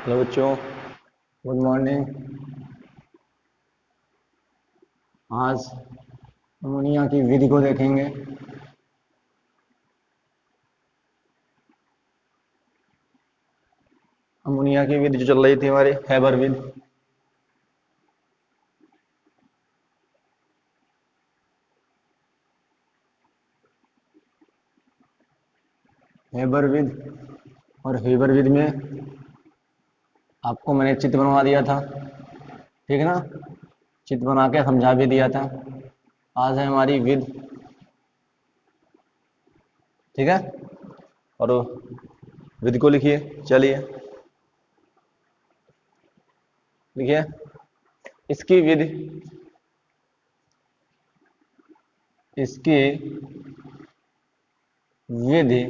Hello बच्चों, good morning. आज ammonia की विधि को देखेंगे। अमोनिया की विधि जो चल रही थी हमारी हैबर विधि। हैबर विधि और हेबर विधि में आपको मैंने चित्र बनवा दिया था, ठीक है ना। चित्र बना के समझा भी दिया था। आज है हमारी विधि, ठीक है। और विधि को लिखिए, चलिए लिखिए। इसकी विधि, इसकी विधि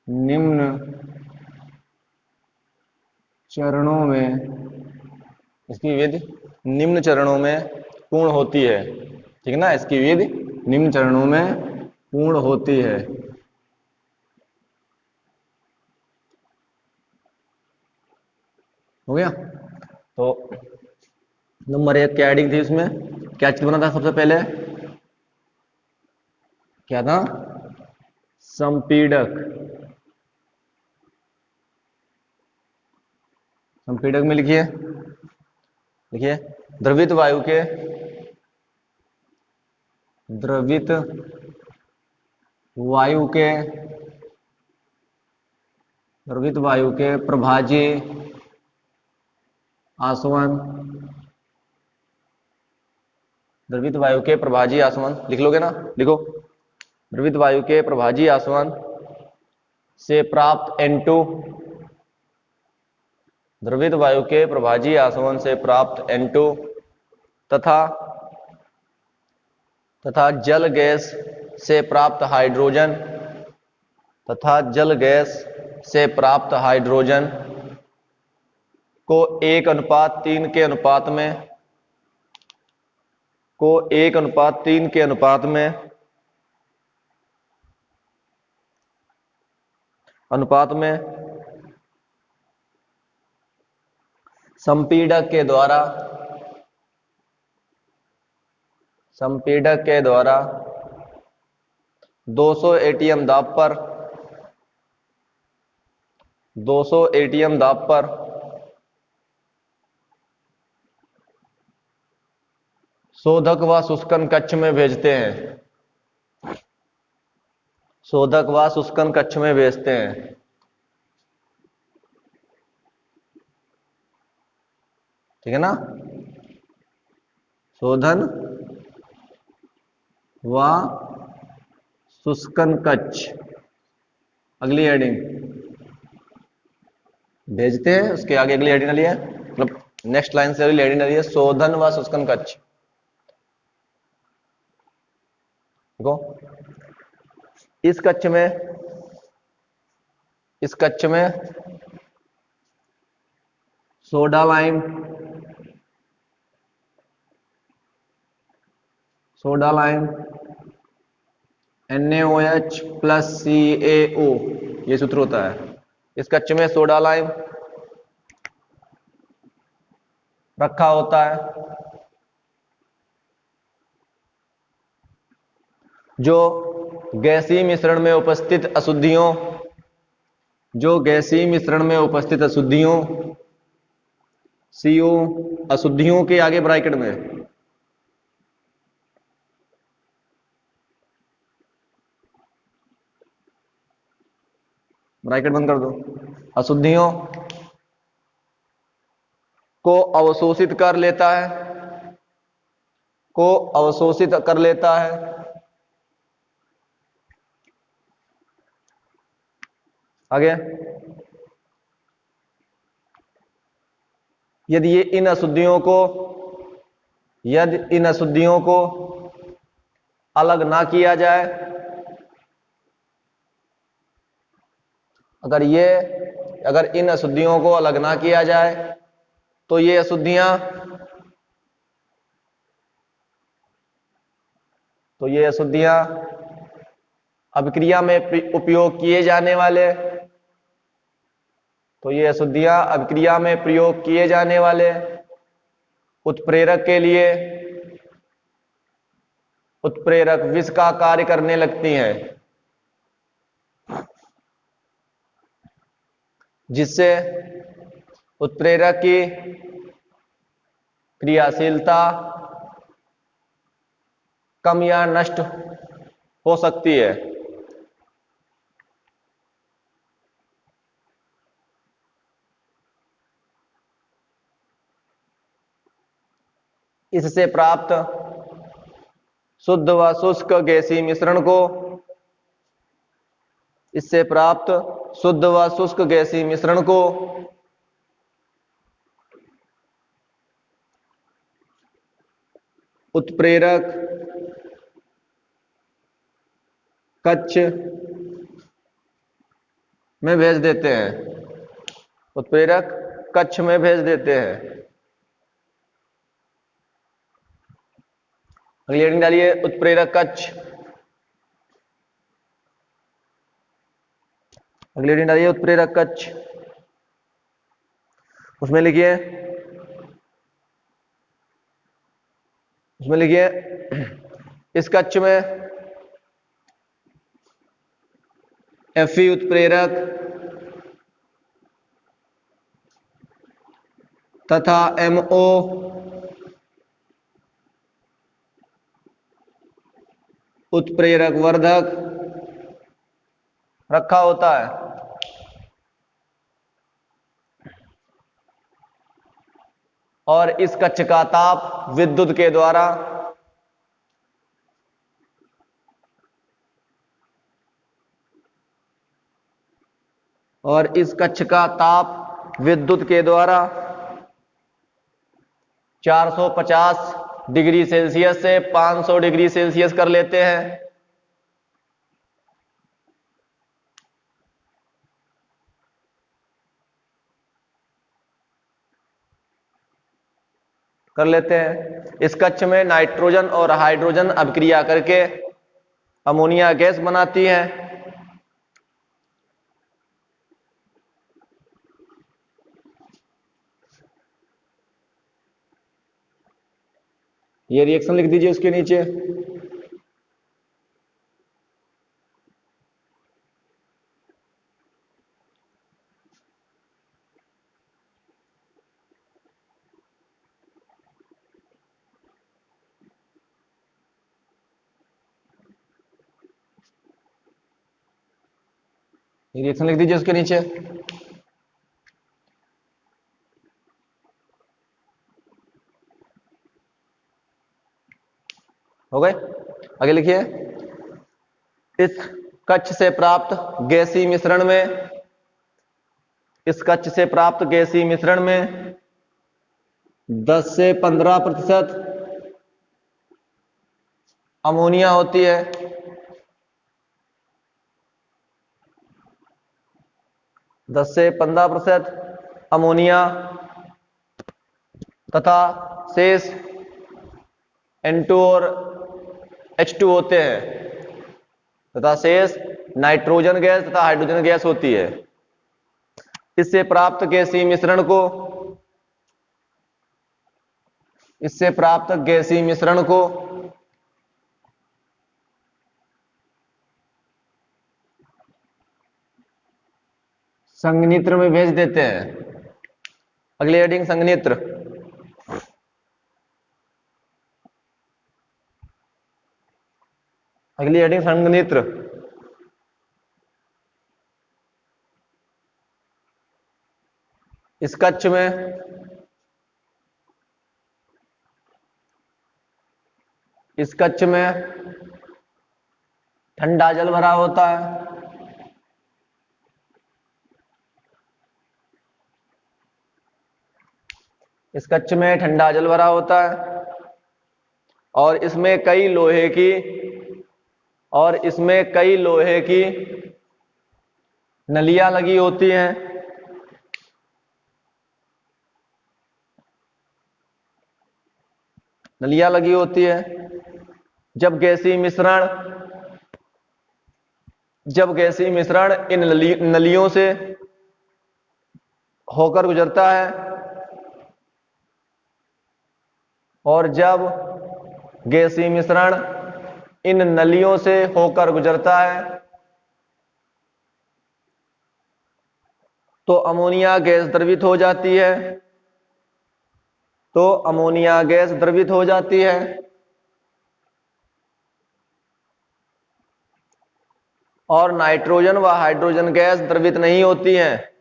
निम्न चरणों में, इसकी विधि निम्न चरणों में पूर्ण होती है, ठीक है ना। इसकी विधि निम्न चरणों में पूर्ण होती है। हो गया। तो नंबर 1 क्या एडिंग थी, इसमें क्या चित्र बना था सबसे पहले, क्या था? संपीड़क। संपीड़क में लिखिए, लिखिए द्रवित वायु के, द्रवित वायु के, द्रवित वायु के प्रभाजी आसवन, द्रवित वायु के प्रभाजी आसवन लिख लोगे ना, लिखो। द्रवित वायु के प्रभाजी आसवन से प्राप्त N2, द्रवित वायु के प्रभाजी आसवन से प्राप्त N2 तथा जल गैस से प्राप्त हाइड्रोजन, तथा जल गैस से प्राप्त हाइड्रोजन को 1:3 के अनुपात में, को 1:3 के अनुपात में संपीड़क के द्वारा, संपीड़क के द्वारा 200 ATM दाब पर, 200 ATM दाब पर शोधक व शुष्कन कक्ष में भेजते हैं, शोधक व शुष्कन कक्ष में भेजते हैं, ठीक है ना। शोधन व शुष्कन कक्ष, अगली हेडिंग भेजते हैं, उसके आगे अगली हेडिंग डाली है, मतलब नेक्स्ट लाइन से अगली हेडिंग डाली है शोधन व शुष्कन कक्ष। देखो इस कक्ष में, इस कक्ष में soda lime, soda lime NaOH plus CaO, ये सूत्र होता है। इस कक्ष में सोडा लाइम रखा होता है जो गैसीय मिश्रण में उपस्थित अशुद्धियों, जो गैसीय मिश्रण में उपस्थित अशुद्धियों CO, अशुद्धियों के आगे ब्रैकेट में, ब्रैकेट बंद कर दो, अशुद्धियों को अवशोषित कर लेता है, को अवशोषित कर लेता है। आगे यदि ये इन अशुद्धियों को, यदि इन अशुद्धियों को अलग ना किया जाए, अगर इन अशुद्धियों को अलग ना किया जाए तो ये अशुद्धियां, तो ये अशुद्धियां अभिक्रिया में उपयोग किए जाने वाले, तो ये अशुद्धियां अभिक्रिया में प्रयोग किए जाने वाले उत्प्रेरक के लिए उत्प्रेरक विष का कार्य करने लगती हैं, जिससे उत्प्रेरक की क्रियाशीलता कम या नष्ट हो सकती है। इससे प्राप्त शुद्ध व शुष्क गैसीय मिश्रण को इससे प्राप्त शुद्ध व शुष्क गैसीय मिश्रण को उत्प्रेरक कक्ष में भेज देते हैं, उत्प्रेरक कक्ष में भेज देते हैं। अगली हेडिंग डालिए, उत्प्रेरक कक्ष। अगली हेडिंग डालिए, उत्प्रेरक कक्ष। उसमें लिखिए इस कक्ष में Fe उत्प्रेरक तथा MO उत्प्रेरक वर्धक रखा होता है। और इस कक्ष का ताप विद्युत के द्वारा और इस कक्ष का ताप विद्युत के द्वारा 450 डिग्री सेल्सियस से 500 डिग्री सेल्सियस कर लेते हैं। इस कक्ष में नाइट्रोजन और हाइड्रोजन अभिक्रिया करके अमोनिया गैस बनाती है। ये रिएक्शन लिख दीजिए उसके नीचे। रिएक्शन लिख दीजिए उसके नीचे। हो गए? आगे लिखिए, इस कक्ष से प्राप्त गैसीय मिश्रण में 10 से 15% अमोनिया होती है। 10 से 15% अमोनिया तथा शेष N2 और H2 होते हैं तथा शेष नाइट्रोजन गैस तथा हाइड्रोजन गैस होती है। इससे प्राप्त गैसीय मिश्रण को संघनित्र में भेज देते हैं। अगली हेडिंग, संघनित्र। अगली हेडिंग, संघनित्र। इस कक्ष में ठंडा जल भरा होता है। इस कक्ष में ठंडा जल भरा होता है और इसमें कई लोहे की नलियां लगी होती हैं। जब गैसीय मिश्रण जब गैसीय मिश्रण इन नलियों से होकर गुजरता है और जब गैसीय मिश्रण इन नलियों से होकर गुजरता है तो अमोनिया गैस द्रवित हो जाती है, तो अमोनिया गैस द्रवित हो जाती है। और नाइट्रोजन व हाइड्रोजन गैस द्रवित नहीं होती है।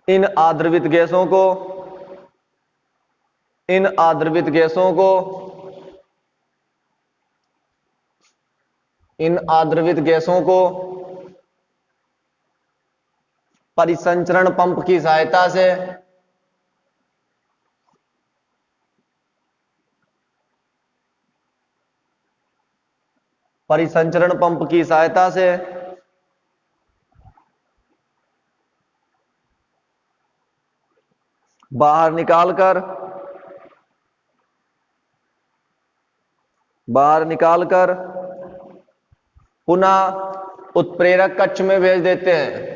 इन आद्रवित गैसों को परिसंचरण पंप की सहायता से बाहर निकालकर पुनः उत्प्रेरक कक्ष में भेज देते हैं।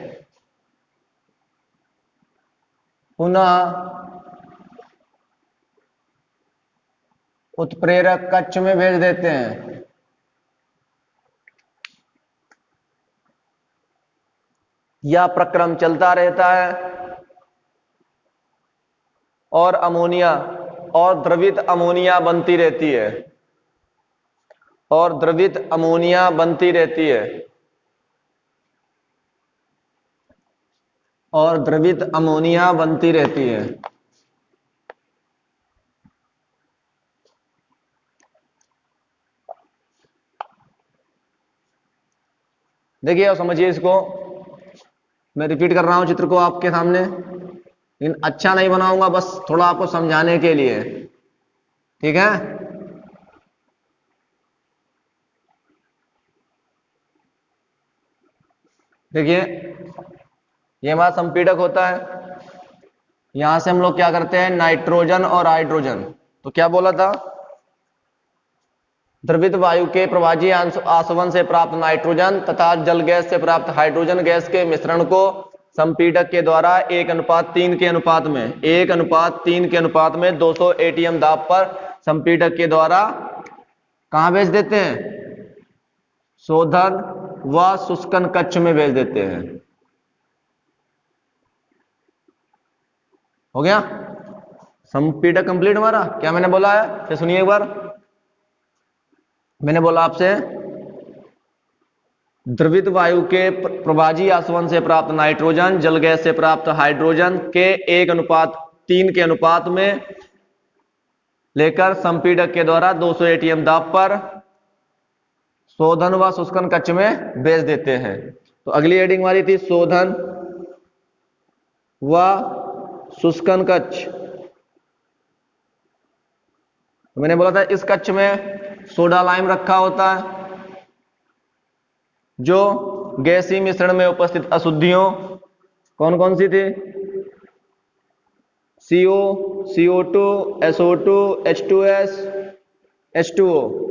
यह प्रक्रम चलता रहता है और द्रवित अमोनिया बनती रहती है। देखिए और समझिए इसको, मैं रिपीट कर रहा हूं चित्र को आपके सामने, लेकिन अच्छा नहीं बनाऊंगा, बस थोड़ा आपको समझाने के लिए, ठीक है। देखिए ये हमारा संपीड़क होता है, यहां से हम लोग क्या करते हैं, नाइट्रोजन और हाइड्रोजन, तो क्या बोला था, द्रवित वायु के प्रवाही आसवन से प्राप्त नाइट्रोजन तथा जल गैस से प्राप्त हाइड्रोजन गैस के मिश्रण को संपीड़क के द्वारा 1:3 के अनुपात में 200 एटीएम दाब पर संपीड़क के द्वारा कहां भेज देते हैं, शोधन व शुष्कन कक्ष में भेज देते हैं। हो गया संपीड़क कंप्लीट हमारा। क्या मैंने बोला है, फिर सुनिए एक बार। मैंने बोला आपसे द्रवित वायु के प्रवाही आसवन से प्राप्त नाइट्रोजन जल गैस से प्राप्त हाइड्रोजन के 1:3 के अनुपात में लेकर संपीड़क के द्वारा 200 एटीएम दाब पर शोधन व शुष्कन कक्ष में भेज देते हैं। तो अगली हेडिंग हमारी थी शोधन व शुष्कन कक्ष। मैंने बोला था इस कक्ष में सोडा लाइम रखा होता है, जो गैसीय मिश्रण में उपस्थित अशुद्धियों कौन कौन सी थी, CO, CO2, SO2, H2S, H2O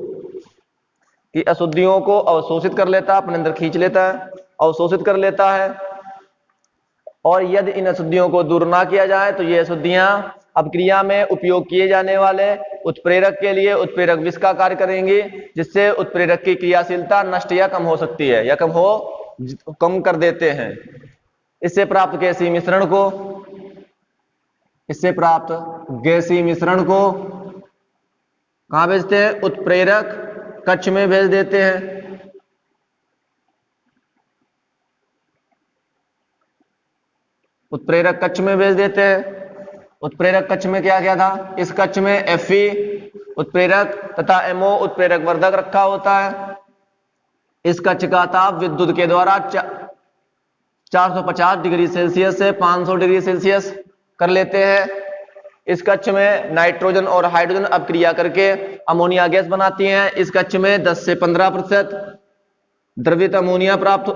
की अशुद्धियों को अवशोषित कर लेता है, अपने अंदर खींच लेता है, अवशोषित कर लेता है। और यदि इन अशुद्धियों को दूर ना किया जाए तो ये अशुद्धियां अपक्रिया में उपयोग किए जाने वाले उत्प्रेरक के लिए उत्प्रेरक विष का कार्य करेंगी, जिससे उत्प्रेरक की क्रियाशीलता नष्ट या कम हो सकती है या कम कर देते हैं। इससे प्राप्त गैसीय मिश्रण को कहां भेजते हैं, उत्प्रेरक कक्ष में भेज देते हैं। उत्प्रेरक कक्ष में भेज देते हैं। उत्प्रेरक कक्ष में क्या क्या था, इस कक्ष में Fe उत्प्रेरक तथा MO उत्प्रेरक वर्धक रखा होता है। इस कक्ष का ताप विद्युत के द्वारा 450 डिग्री सेल्सियस से 500 डिग्री सेल्सियस कर लेते हैं। इस कक्ष में नाइट्रोजन और हाइड्रोजन अपक्रिया करके अमोनिया गैस बनाती हैं। इस कक्ष में 10 से 15% द्रवित अमोनिया प्राप्त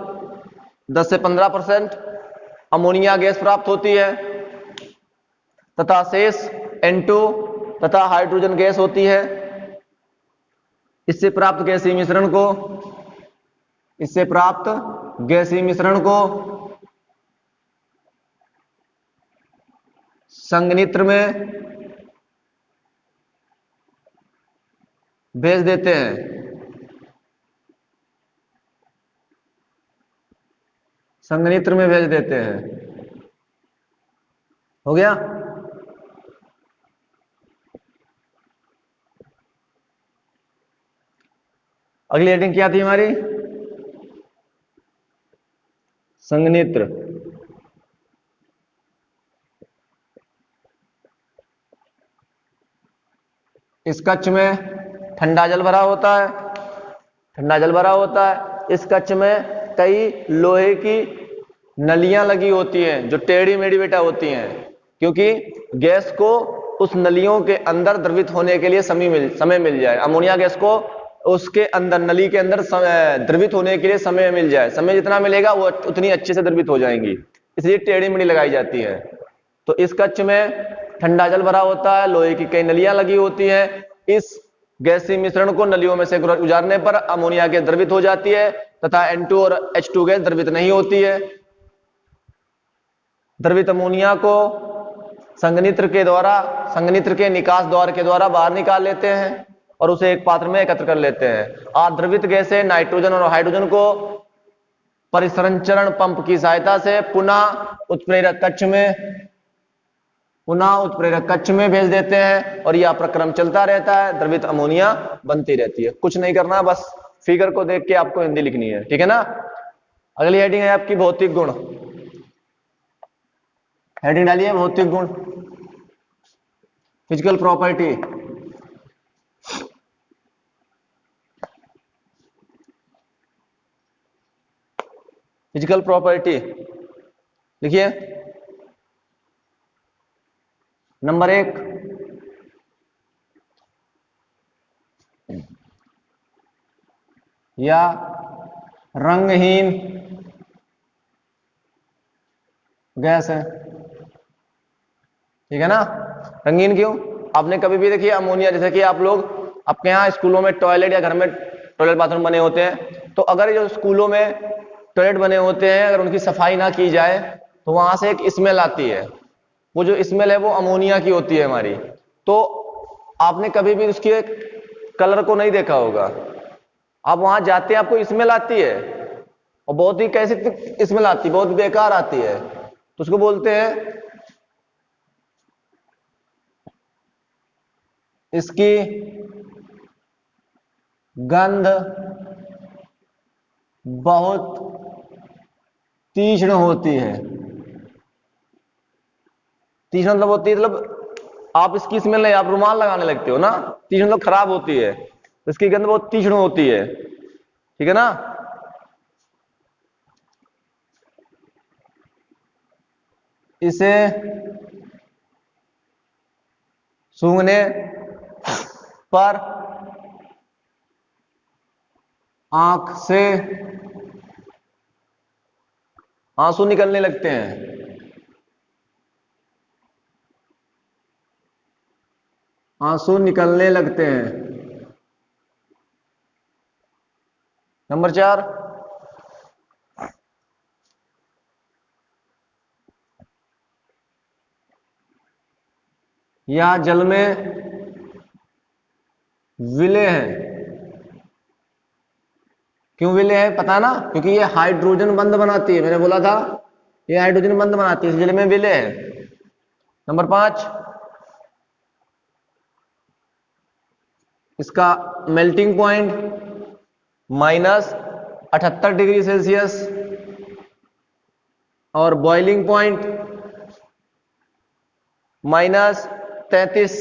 10 से 15% अमोनिया गैस प्राप्त होती है तथा शेष N2 तथा हाइड्रोजन गैस होती है। इससे प्राप्त गैसीय मिश्रण को संघनित्र में भेज देते हैं। हो गया। अगली हेडिंग क्या थी हमारी? संघनित्र। इस कक्ष में ठंडा जल भरा होता है। इस कक्ष में कई लोहे की नलियां लगी होती हैं जो टेढ़ी मेढ़ी बेटा होती हैं, क्योंकि गैस को उस नलियों के अंदर द्रवित होने के लिए समय मिल जाए। अमोनिया गैस को उसके अंदर, नली के अंदर द्रवित होने के लिए समय मिल जाए। समय जितना मिलेगा वो उतनी अच्छे से द्रवित हो जाएंगी, इसलिए टेढ़ी मेढ़ी लगाई जाती है। तो इस कक्ष में ठंडा जल भरा होता है, लोहे की कई नलियां लगी होती हैं। इस गैसीय मिश्रण को नलियों में से गुजारने पर अमोनिया गैस द्रवित हो जाती है तथा N2 और H2 गैस द्रवित नहीं होती है। द्रवित अमोनिया को संघनित्र के निकास द्वार के द्वारा बाहर निकाल लेते हैं और उसे एक पात्र में एकत्र कर लेते हैं। अद्रवित गैसें नाइट्रोजन और हाइड्रोजन को परिसंचरण पंप की सहायता से पुनः उत्प्रेरक कक्ष में भेज देते हैं और यह प्रक्रम चलता रहता है। द्रवित अमोनिया बनती रहती है। कुछ नहीं करना, बस फिगर को देख के आपको हिंदी लिखनी है, ठीक है ना। अगली हेडिंग है आपकी भौतिक गुण। हेडिंग डालिए भौतिक गुण, फिजिकल प्रॉपर्टी। फिजिकल प्रॉपर्टी लिखिए। नंबर 1, या रंगहीन गैस है, ठीक है ना। रंगीन क्यों? आपने कभी भी देखिए अमोनिया, जैसे कि आप लोग आपके यहाँ स्कूलों में टॉयलेट या घर में टॉयलेट बाथरूम बने होते हैं, तो अगर जो स्कूलों में टॉयलेट बने होते हैं अगर उनकी सफाई ना की जाए तो वहां से एक स्मेल आती है। वो जो स्मेल है वो अमोनिया की होती है हमारी। तो आपने कभी भी उसके कलर को नहीं देखा होगा। आप वहां जाते हैं आपको स्मेल आती है और बहुत ही कैसी स्मेल आती है, बहुत बेकार आती है। तो उसको बोलते हैं, इसकी गंध बहुत तीक्ष्ण होती है। तीक्ष्ण मतलब होती है, मतलब आप इसकी स्मेल नहीं, आप रुमाल लगाने लगते हो ना। तीक्ष्ण मतलब खराब होती है, इसकी गंध बहुत तीक्ष्ण होती है, ठीक है ना। इसे सूंघने पर आंख से आंसू निकलने लगते हैं। नंबर 4, या जल में विलेय है। क्यों विलेय है पता ना, क्योंकि ये हाइड्रोजन बंध बनाती है। मैंने बोला था ये हाइड्रोजन बंध बनाती है, इस जल में विलेय है। नंबर 5, इसका मेल्टिंग पॉइंट -78 डिग्री सेल्सियस और बॉइलिंग पॉइंट -33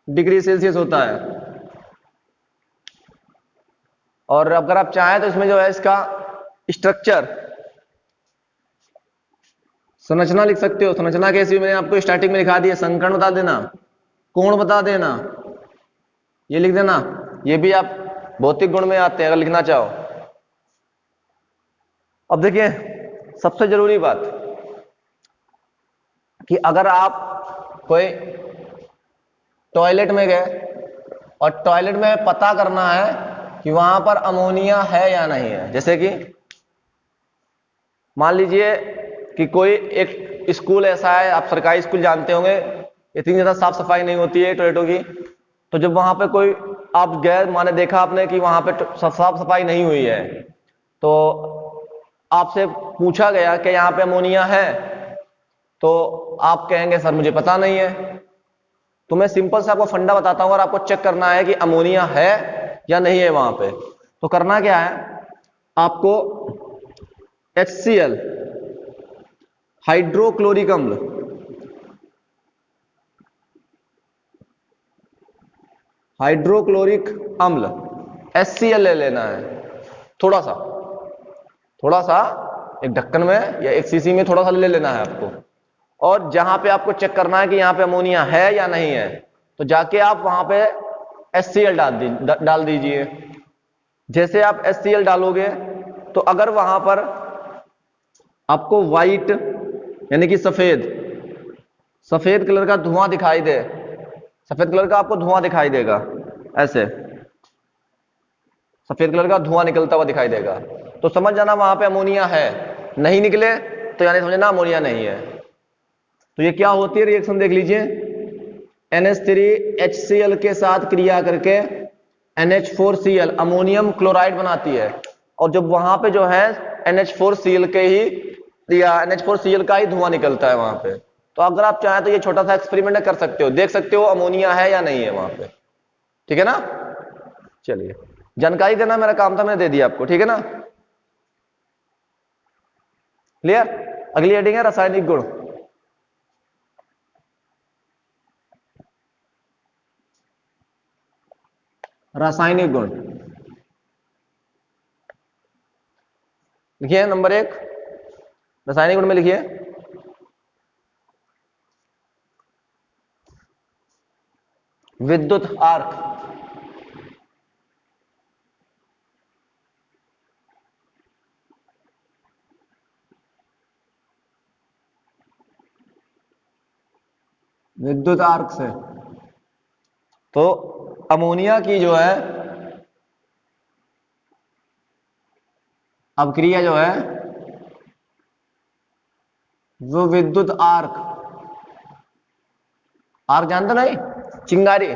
डिग्री सेल्सियस होता है। और अगर आप चाहें तो इसमें जो है इसका स्ट्रक्चर, संरचना लिख सकते हो। संरचना कैसी मैंने आपको स्टार्टिंग में लिखा दी है। संकर्ण बता देना, कोण बता देना, ये लिख देना। ये भी आप भौतिक गुण में आते हैं अगर लिखना चाहो। अब देखिए सबसे जरूरी बात कि अगर आप कोई टॉयलेट में गए और टॉयलेट में पता करना है कि वहां पर अमोनिया है या नहीं है। जैसे कि मान लीजिए कि कोई एक स्कूल ऐसा है, आप सरकारी स्कूल जानते होंगे, इतनी ज्यादा साफ सफाई नहीं होती है टॉयलेटों की। तो जब वहां पे कोई आप गए, माने देखा आपने कि वहां पे साफ सफाई नहीं हुई है, तो आपसे पूछा गया कि यहाँ पे अमोनिया है, तो आप कहेंगे सर मुझे पता नहीं है। तो मैं सिंपल से आपको फंडा बताता हूं, और आपको चेक करना है कि अमोनिया है या नहीं है वहां पे। तो करना क्या है, आपको HCl हाइड्रोक्लोरिक अम्ल, हाइड्रोक्लोरिक अम्ल HCl ले लेना है। थोड़ा सा एक ढक्कन में या एक सीसी में थोड़ा सा ले लेना है आपको। और जहां पे आपको चेक करना है कि यहां पे अमोनिया है या नहीं है, तो जाके आप वहां पे HCl डाल दीजिए। जैसे आप HCl डालोगे, तो अगर वहां पर आपको व्हाइट यानी कि सफेद कलर का धुआं दिखाई दे, सफेद कलर का आपको धुआं दिखाई देगा, ऐसे सफेद कलर का धुआं निकलता हुआ दिखाई देगा, तो समझ जाना वहां पे अमोनिया है। नहीं निकले तो यानी समझना अमोनिया नहीं है। तो ये क्या होती है रिएक्शन देख लीजिए, NH3HCl के साथ क्रिया करके NH4Cl अमोनियम क्लोराइड बनाती है। और जब वहां पे जो है NH4Cl के ही या NH4Cl का ही धुआं निकलता है वहां पे। तो अगर आप चाहें तो ये छोटा सा एक्सपेरिमेंट कर सकते हो, देख सकते हो अमोनिया है या नहीं है वहां पे। ठीक है ना? चलिए, जानकारी देना मेरा काम था, मैंने दे दिया आपको। ठीक है ना? क्लियर? अगली हेडिंग है रासायनिक गुण। रासायनिक गुण लिखिए, नंबर 1 रासायनिक गुण में लिखिए विद्युत आर्क। विद्युत आर्क से तो अमोनिया की जो है अपक्रिया जो है वो विद्युत आर्क जानते नहीं, चिंगारी।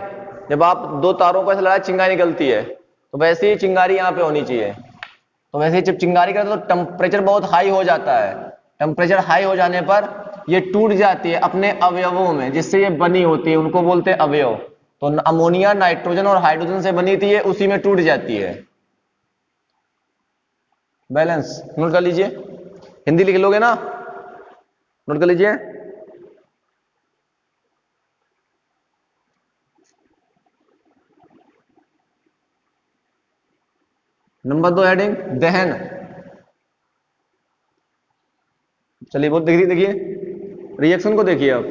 जब आप दो तारों को ऐसे लड़ाए चिंगारी निकलती है, तो वैसे ही चिंगारी यहाँ पे होनी चाहिए। तो वैसे ही जब चिंगारी करते तो टेम्परेचर बहुत हाई हो जाता है। टेम्परेचर हाई हो जाने पर ये टूट जाती है अपने अवयवों में, जिससे ये बनी होती है, उनको बोलते हैं अवयव। तो अमोनिया नाइट्रोजन और हाइड्रोजन से बनी थी, उसी में टूट जाती है। बैलेंस नोट कर लीजिए, हिंदी लिख लोगे ना, नोट कर लीजिए। नंबर 2 हेडिंग दहन। चलिए बहुत देखिए रिएक्शन को देखिए आप।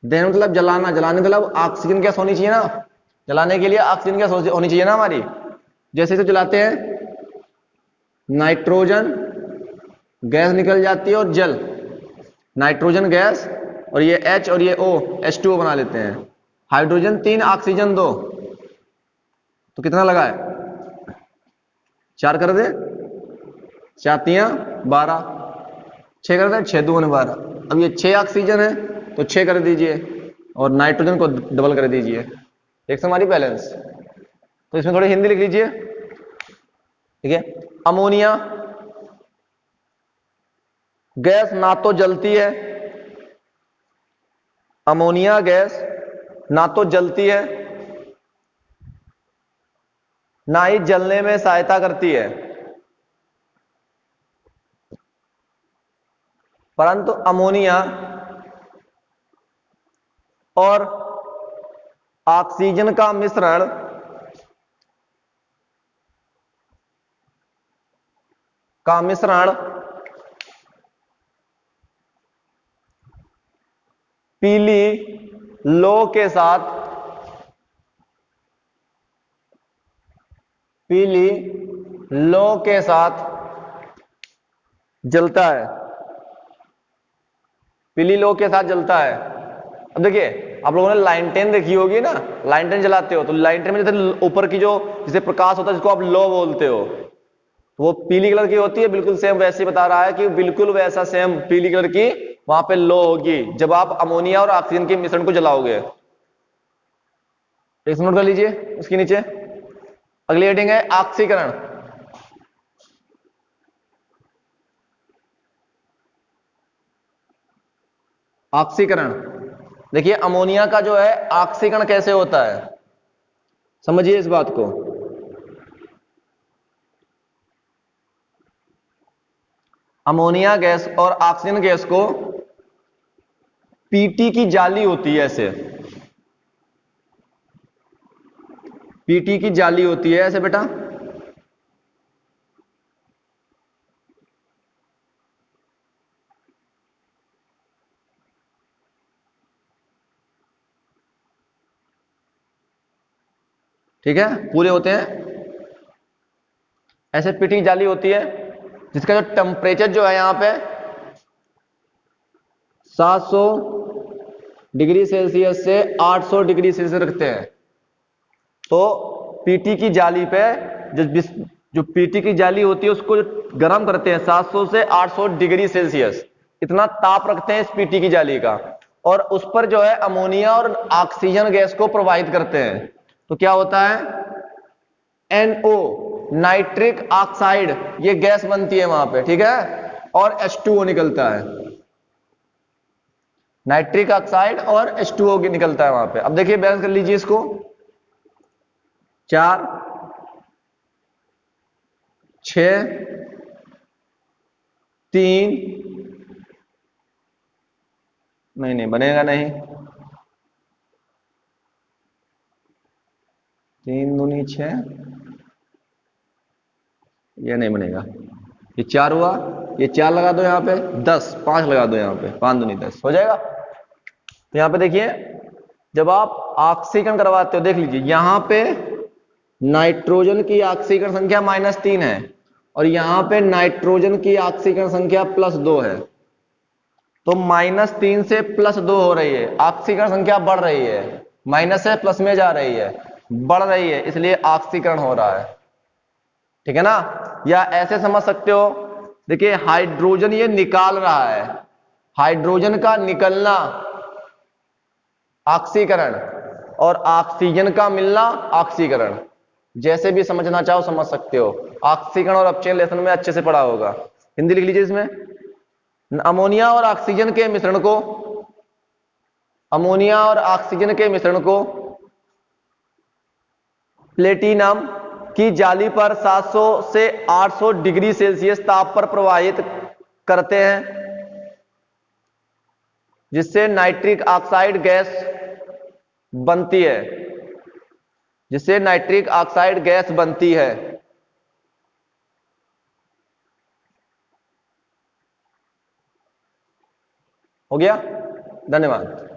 दहन मतलब जलाना, जलाने मतलब ऑक्सीजन गैस होनी चाहिए ना, जलाने के लिए ऑक्सीजन गैस होनी चाहिए ना हमारी। जैसे इसे जलाते हैं, नाइट्रोजन गैस निकल जाती है और जल, नाइट्रोजन गैस और ये H और ये O H2O बना लेते हैं। हाइड्रोजन 3 ऑक्सीजन 2, तो कितना लगा है? 4 कर दे, 4 तियां 12, 6 कर दे, 6 दूनी 12। अब ये 6 ऑक्सीजन है तो 6 कर दीजिए और नाइट्रोजन को डबल कर दीजिए, एक हमारी बैलेंस। तो इसमें थोड़ी हिंदी लिख लीजिए। ठीक है, अमोनिया गैस ना तो जलती है, अमोनिया गैस ना तो जलती है ना ही जलने में सहायता करती है, परंतु अमोनिया और ऑक्सीजन का मिश्रण पीली लो के साथ जलता है। पीली लो के साथ जलता है। अब देखिए आप लोगों ने लाइनटेन देखी होगी ना, लाइनटेन जलाते हो तो लाइनटेन में जैसे ऊपर की जो जिसे प्रकाश होता है जिसको आप लो बोलते हो, वो पीली कलर की होती है। बिल्कुल सेम वैसे ही बता रहा है कि बिल्कुल वैसा सेम पीली कलर की वहां पे लो होगी जब आप अमोनिया और ऑक्सीजन के मिश्रण को जलाओगे। एक नोट कर लीजिए उसके नीचे। अगली हेडिंग है ऑक्सीकरण। ऑक्सीकरण, देखिए अमोनिया का जो है ऑक्सीकरण कैसे होता है, समझिए इस बात को। अमोनिया गैस और ऑक्सीजन गैस को पीटी की जाली होती है ऐसे, पीटी की जाली होती है ऐसे बेटा, ठीक है, पूरे होते हैं ऐसे पीटी की जाली होती है जिसका जो टेम्परेचर जो है यहां पे 700 डिग्री सेल्सियस से 800 डिग्री सेल्सियस रखते हैं। तो पीटी की जाली पे जो पीटी की जाली होती है उसको गर्म करते हैं 700 से 800 डिग्री सेल्सियस, इतना ताप रखते हैं इस पीटी की जाली का, और उस पर जो है अमोनिया और ऑक्सीजन गैस को प्रवाहित करते हैं। तो क्या होता है, NO नाइट्रिक ऑक्साइड ये गैस बनती है वहां पे, ठीक है, और H2O निकलता है, नाइट्रिक ऑक्साइड और H2O निकलता है वहां पे। अब देखिए बैलेंस कर लीजिए इसको, 4 6 3, नहीं बनेगा नहीं, 3 दूनी 6, ये नहीं बनेगा, ये 4 हुआ, ये 4 लगा दो यहाँ पे 10, 5 लगा दो यहाँ पे, 5 दूनी 10 हो जाएगा। तो यहाँ पे देखिए जब आप ऑक्सीकरण करवाते हो, देख लीजिए यहां पे नाइट्रोजन की ऑक्सीकरण संख्या -3 है और यहां पे नाइट्रोजन की ऑक्सीकरण संख्या +2 है। तो -3 से +2 हो रही है, ऑक्सीकरण संख्या बढ़ रही है, माइनस से प्लस में जा रही है, बढ़ रही है, इसलिए ऑक्सीकरण हो रहा है, ठीक है ना। या ऐसे समझ सकते हो, देखिए हाइड्रोजन ये निकाल रहा है, हाइड्रोजन का निकलना ऑक्सीकरण और ऑक्सीजन का मिलना ऑक्सीकरण, जैसे भी समझना चाहो समझ सकते हो। ऑक्सीकरण और अपचयन लेसन में अच्छे से पढ़ा होगा। हिंदी लिख लीजिए इसमें, अमोनिया और ऑक्सीजन के मिश्रण को, अमोनिया और ऑक्सीजन के मिश्रण को प्लेटिनम की जाली पर 700 से 800 डिग्री सेल्सियस ताप पर प्रवाहित करते हैं जिससे नाइट्रिक ऑक्साइड गैस बनती है, जिससे नाइट्रिक ऑक्साइड गैस बनती है। हो गया, धन्यवाद।